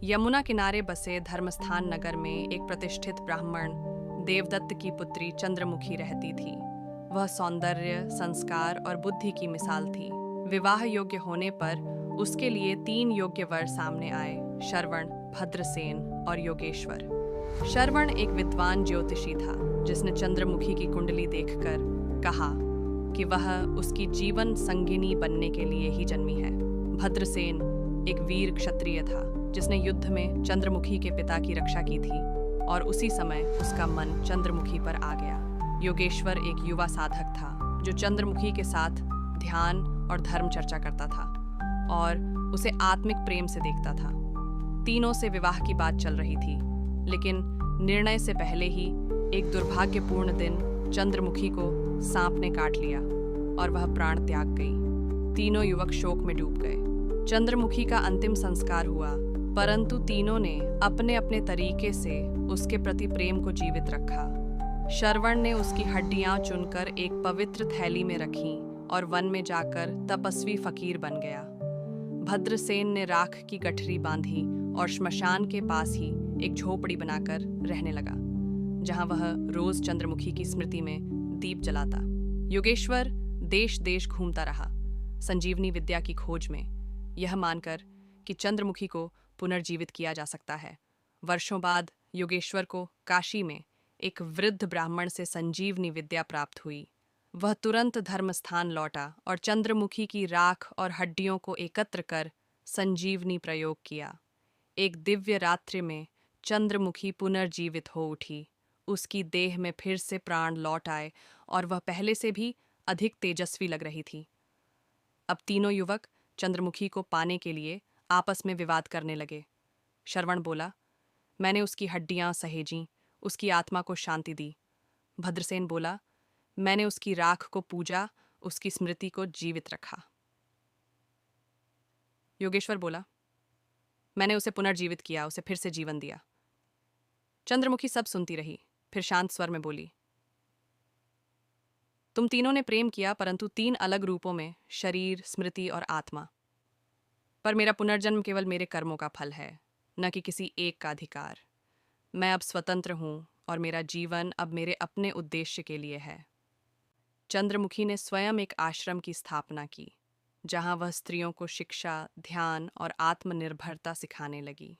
यमुना किनारे बसे धर्मस्थान नगर में एक प्रतिष्ठित ब्राह्मण देवदत्त की पुत्री चंद्रमुखी रहती थी। वह सौंदर्य, संस्कार और बुद्धि की मिसाल थी। विवाह योग्य होने पर उसके लिए 3 योग्य वर सामने आए: श्रवण, भद्रसेन और योगेश्वर। श्रवण एक विद्वान ज्योतिषी था, जिसने चंद्रमुखी की कुंडली देखकर कहा कि वह उसकी जीवन संगिनी बनने के लिए ही जन्मी है। भद्रसेन एक वीर क्षत्रिय था, जिसने युद्ध में चंद्रमुखी के पिता की रक्षा की थी और उसी समय उसका मन चंद्रमुखी पर आ गया। योगेश्वर एक युवा साधक था, जो चंद्रमुखी के साथ ध्यान और धर्म चर्चा करता था और उसे आत्मिक प्रेम से देखता था। तीनों से विवाह की बात चल रही थी, लेकिन निर्णय से पहले ही एक दुर्भाग्यपूर्ण दिन चंद्रमुखी को सांप ने काट लिया और वह प्राण त्याग गई। तीनों युवक शोक में डूब गए। चंद्रमुखी का अंतिम संस्कार हुआ, परंतु तीनों ने अपने अपने तरीके से उसके प्रति प्रेम को जीवित रखा। श्रवण ने उसकी हड्डियां चुनकर एक पवित्र थैली में रखी और वन में जाकर तपस्वी फकीर बन गया। भद्रसेन ने राख की गठरी बांधी और श्मशान के पास ही एक झोपड़ी बनाकर रहने लगा, जहां वह रोज चंद्रमुखी की स्मृति में दीप जलाता। योगेश्वर देश देश घूमता रहा, संजीवनी विद्या की खोज में, यह मानकर कि चंद्रमुखी को पुनर्जीवित किया जा सकता है। वर्षों बाद योगेश्वर को काशी में एक वृद्ध ब्राह्मण से संजीवनी विद्या प्राप्त हुई। वह तुरंत धर्मस्थान लौटा और चंद्रमुखी की राख और हड्डियों को एकत्र कर संजीवनी प्रयोग किया। एक दिव्य रात्रि में चंद्रमुखी पुनर्जीवित हो उठी। उसकी देह में फिर से प्राण लौट आए और वह पहले से भी अधिक तेजस्वी लग रही थी। अब तीनों युवक चंद्रमुखी को पाने के लिए आपस में विवाद करने लगे। श्रवण बोला, मैंने उसकी हड्डियां सहेजीं, उसकी आत्मा को शांति दी। भद्रसेन बोला, मैंने उसकी राख को पूजा, उसकी स्मृति को जीवित रखा। योगेश्वर बोला, मैंने उसे पुनर्जीवित किया, उसे फिर से जीवन दिया। चंद्रमुखी सब सुनती रही, फिर शांत स्वर में बोली, तुम तीनों ने प्रेम किया, परंतु 3 अलग रूपों में, शरीर, स्मृति और आत्मा। पर मेरा पुनर्जन्म केवल मेरे कर्मों का फल है, न कि किसी एक का अधिकार। मैं अब स्वतंत्र हूं और मेरा जीवन अब मेरे अपने उद्देश्य के लिए है। चंद्रमुखी ने स्वयं एक आश्रम की स्थापना की, जहां वह स्त्रियों को शिक्षा, ध्यान और आत्मनिर्भरता सिखाने लगी।